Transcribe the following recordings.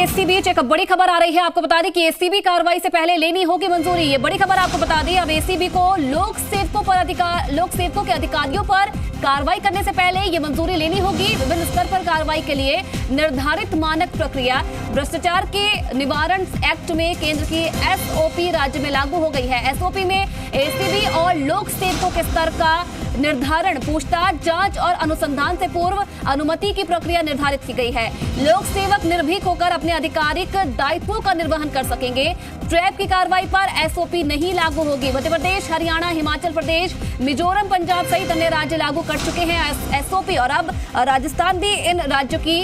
इसी बीच एक बड़ी खबर आ रही है। आपको बता दें कि एसीबी कार्रवाई से पहले लेनी होगी मंजूरी। ये बड़ी खबर आपको बता दें, अब एसीबी को लोक सेवकों के अधिकारियों पर कार्रवाई करने से पहले ये मंजूरी लेनी होगी। विभिन्न स्तर पर कार्रवाई के लिए निर्धारित मानक प्रक्रिया भ्रष्टाचार के निवारण एक्ट में केंद्र की एसओपी राज्य में लागू हो गई है। एसओपी में एसीबी और लोक सेवकों के स्तर का निर्धारण, पूछताछ, जांच और अनुसंधान से पूर्व अनुमति की प्रक्रिया निर्धारित की गई है। लोक सेवक निर्भीक होकर अपने आधिकारिक दायित्वों का निर्वहन कर सकेंगे। ट्रैप की कार्रवाई पर एसओपी नहीं लागू होगी। मध्य प्रदेश, हरियाणा, हिमाचल प्रदेश, मिजोरम, पंजाब सहित अन्य राज्य लागू कर चुके हैं एसओपी और अब राजस्थान भी इन राज्यों की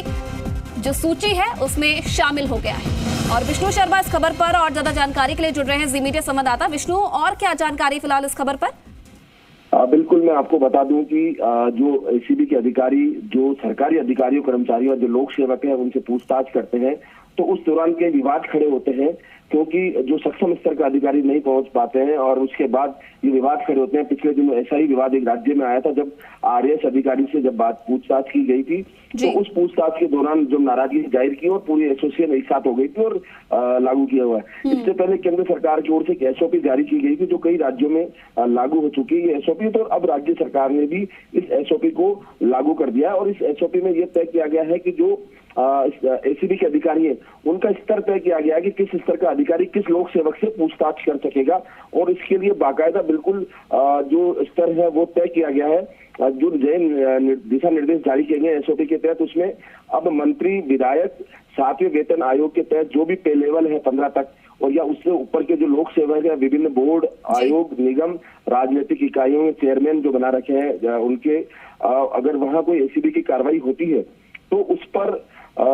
जो सूची है उसमें शामिल हो गया है। और विष्णु शर्मा इस खबर पर और ज्यादा जानकारी के लिए जुड़ रहे हैं, जी मीडिया संवाददाता। विष्णु, और क्या जानकारी फिलहाल इस खबर पर? बिल्कुल, मैं आपको बता दूं कि जो एसीबी के अधिकारी, जो सरकारी अधिकारियों, कर्मचारी और जो लोक सेवक हैं उनसे पूछताछ करते हैं तो उस दौरान कई विवाद खड़े होते हैं, क्योंकि जो सक्षम स्तर का अधिकारी नहीं पहुंच पाते हैं और उसके बाद ये विवाद खड़े होते हैं। पिछले दिनों ऐसा ही विवाद एक राज्य में आया था, जब आरएएस अधिकारी से जब बात पूछताछ की गई थी तो उस पूछताछ के दौरान जो नाराजगी जाहिर की और पूरी एसोसिएशन एक साथ हो गई थी और लागू किया हुआ है। इससे पहले केंद्र सरकार की ओर से एक एसओपी जारी की गई थी जो कई राज्यों में लागू हो चुकी है ये एसओपी, तो अब राज्य सरकार ने भी इस एसओपी को लागू कर दिया है। और इस एसओपी में यह तय किया गया है कि जो एसीबी के अधिकारी है उनका स्तर तय किया गया है कि किस स्तर का अधिकारी किस लोक सेवक से पूछताछ कर सकेगा, और इसके लिए बाकायदा बिल्कुल जो स्तर है वो तय किया गया है। जो दिशा निर्देश जारी किए गए एसओपी के तहत उसमें अब मंत्री, विधायक, 7वें वेतन आयोग के तहत जो भी पे लेवल है 15 तक और या उससे ऊपर के जो लोक सेवक है, विभिन्न बोर्ड, आयोग, निगम, राजनीतिक इकाइयों में चेयरमैन जो बना रखे हैं उनके, अगर वहां कोई एसीबी की कार्रवाई होती है तो उस पर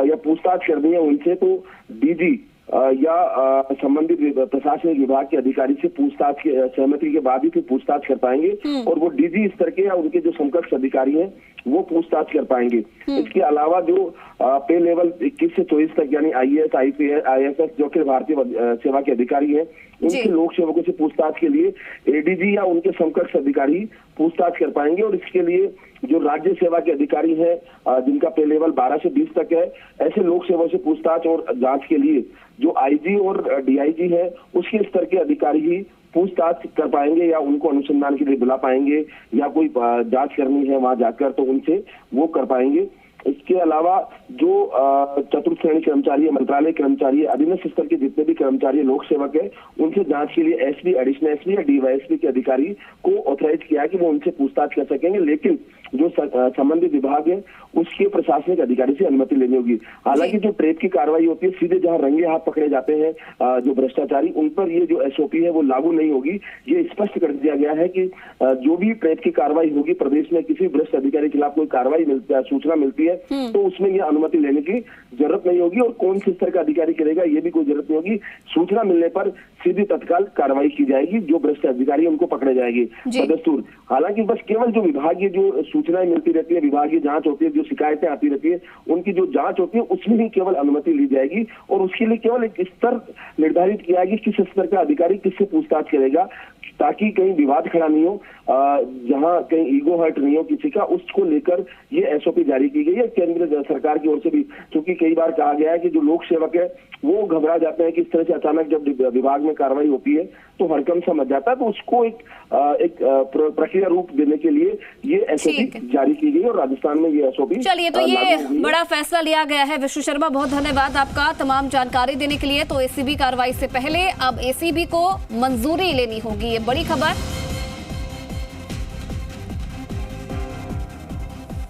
या पूछताछ करनी है उनसे तो डीजी या संबंधित प्रशासनिक विभाग के अधिकारी से पूछताछ की सहमति के बाद ही फिर पूछताछ कर पाएंगे और वो डीजी स्तर के या उनके जो समकक्ष अधिकारी हैं वो पूछताछ कर पाएंगे। इसके अलावा जो पे लेवल 21 से 24 तक यानी आईएएस, आईपीएस, आईएफएस जो कि भारतीय सेवा के अधिकारी हैं उनके लोक सेवकों से पूछताछ के लिए एडीजी या उनके समकक्ष अधिकारी पूछताछ कर पाएंगे। और इसके लिए जो राज्य सेवा के अधिकारी हैं जिनका पे लेवल 12 से 20 तक है, ऐसे लोक सेवकों से पूछताछ और जांच के लिए जो आईजी और डीआईजी है उसके स्तर के अधिकारी ही पूछताछ कर पाएंगे या उनको अनुसंधान के लिए बुला पाएंगे या कोई जांच करनी है वहां जाकर तो उनसे वो कर पाएंगे। इसके अलावा जो चतुर्थ श्रेणी कर्मचारी, मंत्रालय कर्मचारी, अधीनस्थ स्तर के जितने भी कर्मचारी लोक सेवक है उनसे जांच के लिए एसपी, एडिशनल एसपी या डीवाईएसपी के अधिकारी को ऑथराइज किया है कि वो उनसे पूछताछ कर सकेंगे, लेकिन जो संबंधित विभाग है उसके प्रशासनिक अधिकारी से अनुमति लेनी होगी। हालांकि जो ट्रेप की कार्रवाई होती है सीधे जहां रंगे हाथ पकड़े जाते हैं जो भ्रष्टाचारी, उन पर ये जो एसओपी है वो लागू नहीं होगी। ये स्पष्ट कर दिया गया है कि जो भी ट्रेप की कार्रवाई होगी, प्रदेश में किसी भ्रष्ट अधिकारी के खिलाफ कोई कार्रवाई मिलती है, सूचना मिलती है तो उसमें ये अनुमति लेने की जरूरत नहीं होगी और कौन से स्तर का अधिकारी करेगा ये भी कोई जरूरत नहीं होगी। सूचना मिलने पर सीधी तत्काल कार्रवाई की जाएगी, जो भ्रष्ट अधिकारी उनको पकड़े जाएंगे बदस्तूर। हालांकि बस केवल जो विभागीय जो सूचनाएं मिलती रहती है, विभागीय जांच होती है, जो शिकायतें आती रहती है उनकी जो जांच होती है उसमें ही केवल अनुमति ली जाएगी और उसके लिए केवल एक स्तर निर्धारित किया है कि किस स्तर का अधिकारी किससे पूछताछ करेगा, ताकि कहीं विवाद खड़ा नहीं हो, जहां कहीं ईगो हर्ट नहीं हो किसी का, उसको लेकर ये एसओपी जारी की गई है केंद्र सरकार की ओर से भी। क्योंकि कई बार कहा गया है कि जो लोक सेवक है वो घबरा जाते हैं कि इस तरह से अचानक जब विभाग में कार्रवाई होती है तो हड़कंप सा मच जाता है, तो उसको एक प्रक्रिया रूप देने के लिए ये एसओपी जारी की गई और राजस्थान में ये एसओपी। चलिए, तो ये बड़ा फैसला लिया गया है। विष्णु शर्मा, बहुत धन्यवाद आपका तमाम जानकारी देने के लिए। तो एसीबी कार्रवाई से पहले अब एसीबी को मंजूरी लेनी होगी, ये बड़ी खबर।